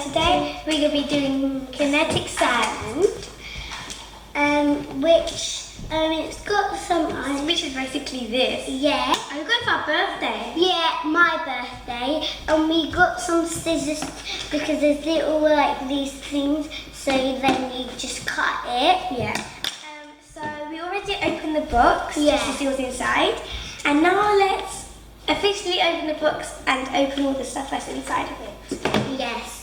today we're going to be doing Kinetic Sand, which it's got some ice. Which is basically this. Yeah. And we got it for our birthday. Yeah, my birthday, and we got some scissors because there's little like these things, so then you just cut it. Yeah. So we already opened the box Yeah. just to see what's inside, and now let's officially open the box and open all the stuff that's inside of it. Yes.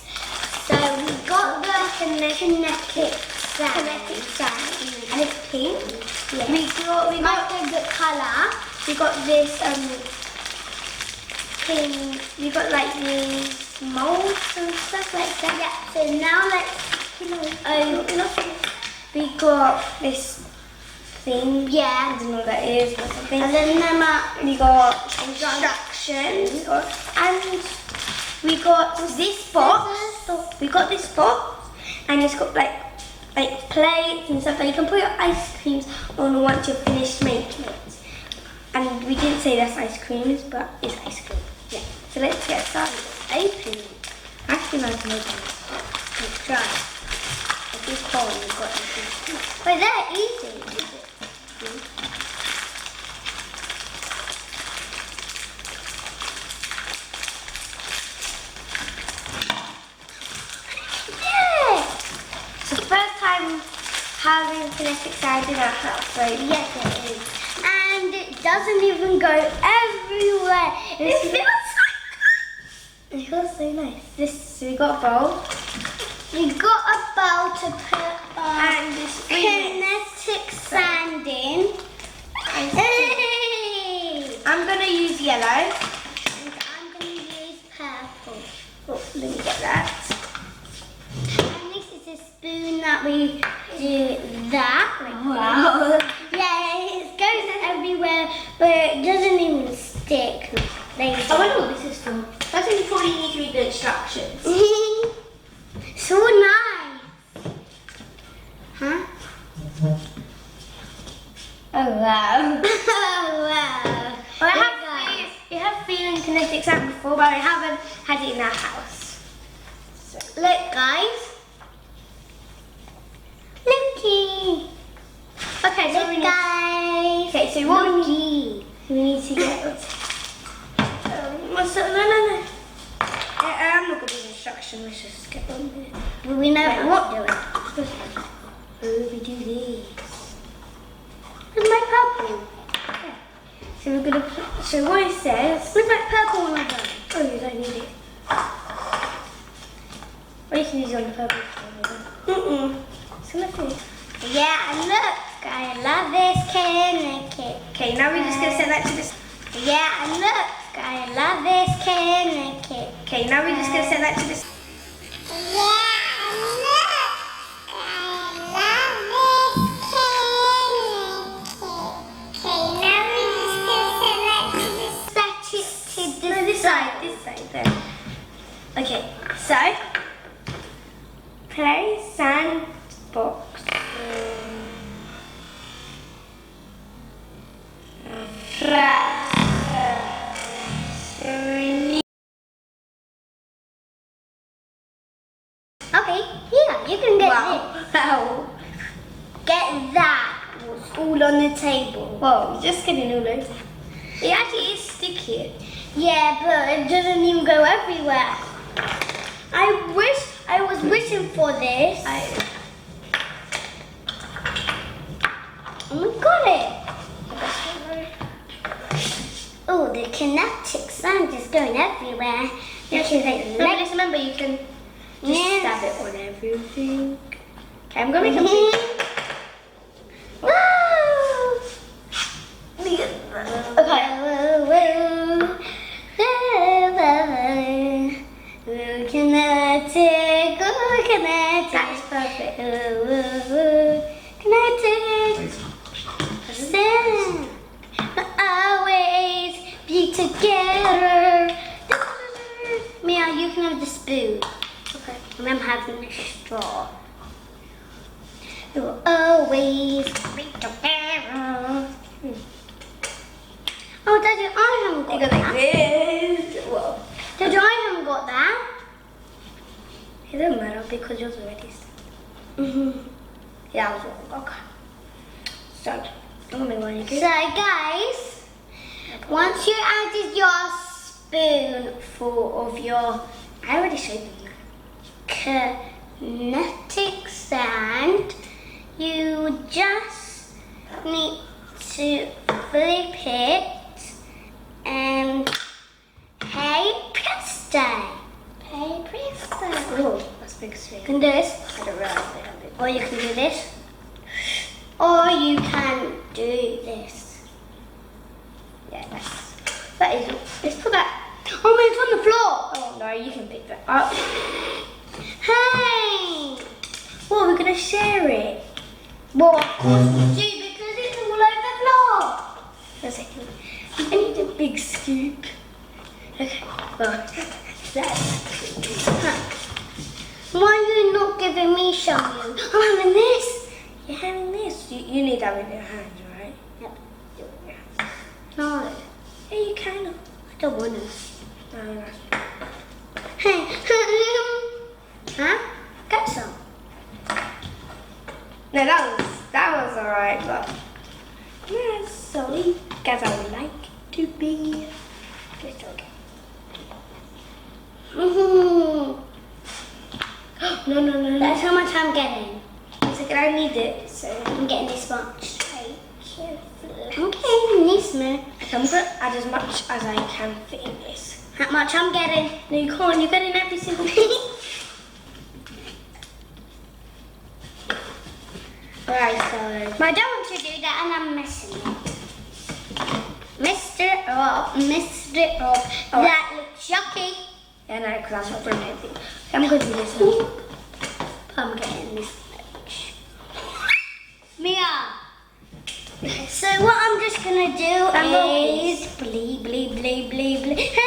So we got the Kinetic Sand. And it's pink. Yeah. We got My favourite colour. we got this pink. We got like these molds and stuff like that. Yeah. So now let's We got this thing. Yeah. I don't know what that is, but something. And then we got instructions, and we got this box. We got this box, and it's got like plates and stuff that you can put your ice creams on once you're finished making it. And we didn't say that's ice creams, but it's ice cream. Yeah. So let's get started. open it. Actually, no, I can open it. Let's try. If you call, you've got everything. But they're easy. It's the first time having Kinetic Sand in our house, right? Yes, it is. And it doesn't even go everywhere. It feels so nice. So we got a bowl. We got a bowl to put And this Kinetic Sand in. Hey! I'm going to use yellow. And I'm going to use purple. Oh, let me get that. And this is a spoon that we do that. Wow. Yeah, it goes everywhere, but it doesn't even stick. I wonder what this is for. That's when you probably need to read the instructions. So nice. Huh? Oh, wow. Oh, wow. Well, we have feeling Kinetic Sand before, but we haven't had it in our house. So. Look, guys. Looky. Okay, so Look, guys. Okay, so what Looky. we need to get. No. I'm not going to do the instruction. Let's just get on with it. Well, we know Wait, how what? to do it. Oh, we do these. Where's my purple? So we're gonna put, so what it says. Where's my purple one done? Oh, you don't need it. Or you can use it on the purple. So let's see. Yeah, look. I love this Kinetic. Okay, now we're just gonna set that to this. Yeah, look. I love this Kinetic. Okay, now we're just gonna set that to this. This side there. Okay, so play sandbox. Okay, yeah, you can get Wow. this. Get that. It's all on the table. Whoa, you're just getting all over. It actually is sticky. Yeah, but it doesn't even go everywhere. I was wishing for this. Oh, we got it. Oh, the Kinetic Sand is going everywhere. Just remember, you can just stab it on everything. Okay, I'm gonna make a big. Okay. Kinetic, Kinetic. That is perfect. Kinetic Sand. Always be together. Mia, you can have the spoon. Okay. And I'm having the straw. We will always be together. Oh, Daddy, I haven't got You go like that. this. Whoa. Daddy, I haven't got that. It doesn't matter because yours already is. Yeah, I was wrong. Okay. So, I'm gonna make one again. So guys, once you added your spoonful of your, I already showed them that, kinetic sand, you just need to flip it and hey presto. Hey presto. Oh, that's big spoon. You can do this. I don't realise they have it. Or you can do this. Or you can do this. Yeah, that is. Let's put that. Oh, it's on the floor. Oh no, you can pick that up. Hey! Well, we're gonna share it. Well, of course we do because it's all over the floor. A second. I need a big scoop. Okay. Well, Why are you not giving me some? I'm having this. you're having this. You need that with your hands, right? Yep. Do it with your hands. No, Yeah, you can. I don't want to. No, that's. Hey, huh? Get some. No, that was alright, but yeah, sorry, because I would like to be. It's okay. No. That's how much I'm getting. It's like I need it, so I'm getting this much. take carefully. Okay, nice man. I'm gonna add as much as I can fit in this. How much I'm getting? No, you can't. You're getting every single thing. Right, so But I don't want to do that and I'm messing it. Messed it up. Oh. That looks yucky. yeah, no, because I'm not doing anything. I'm going to do this now. I'm getting this much. Mia. So what I'm just gonna do is blee blee blee blee blee. Hey!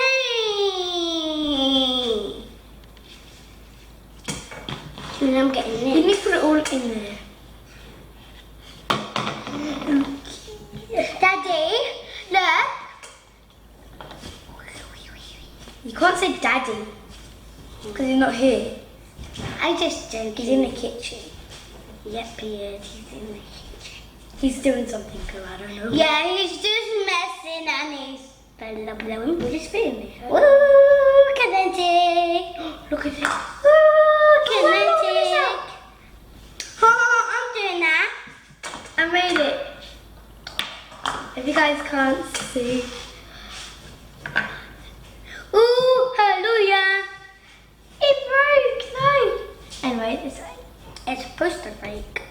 And I'm getting You this. need to put it all in there. Daddy, look. You can't say daddy because he's not here. I just joking. He's in the kitchen. Yep, he is. He's in the kitchen. He's doing something cool, I don't know. Yeah, he's just messing and he's blowing. We're just feeling it. Woo, kinetic. Look at it. Woo, kinetic. Oh, I'm doing that. I made it. If you guys can't see. Ooh, hallelujah. It broke, no. Anyway, this way. It's supposed to break.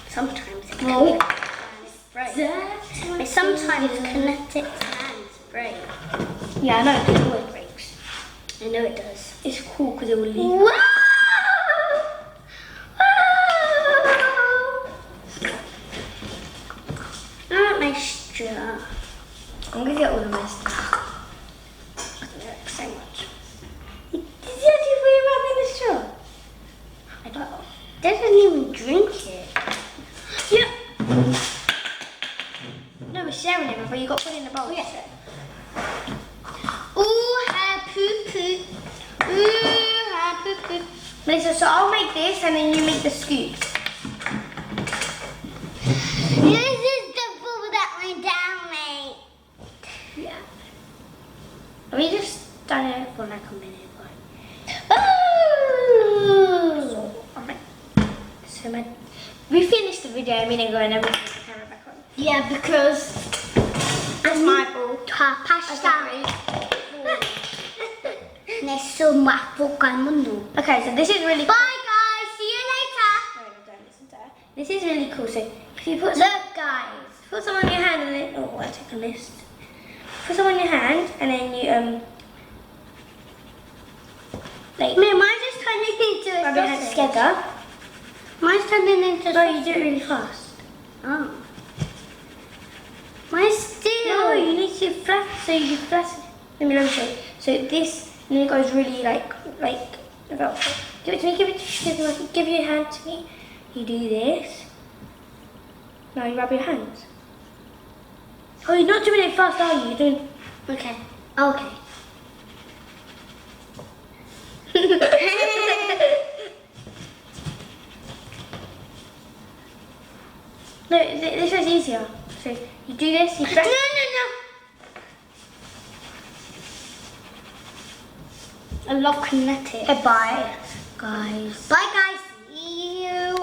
Sometimes it Oh. break. But sometimes kinetic sands break. Yeah, I know, because it always breaks. I know it does. It's cool because it will leave. Whoa! I want my straw. I'm going to get all of my stuff. So much. Did you actually put your mouth in the straw? I don't know. Doesn't even drink it. Yeah. No, we're sharing it before you got put in the bowl. Yeah. Ooh, ha poo poo. Ooh, ha poo poo. Melissa, so I'll make this and then you make the scoop. This is the bubble that went down, mate. Yeah. We just done it for like a minute. Ooh. So we finished the video a minute ago and then we put the camera back on. Yeah, because That's my fault. pasta. Nessun mafukan mundo. Okay, so this is really cool. Bye guys, see you later. No, don't listen to her. This is really cool. So if you put Look guys. put some on your hand and then oh, I'll take a list. Put some on your hand and then you like Man, mine's just turning into a rub your hands sausage. together. Mine's turning into No, you do it really fast. Oh. Mine's still. No, you need to flat. So you flat. Let me show you. So this and then it goes really like about. Give it to me. Give your hand to me. You do this. Now you rub your hands. Oh, you're not doing it fast, are you? You're doing. Okay. Okay. No, this was easier. So you do this, you press. No. I love kinetic. Bye, guys. Bye guys. See you.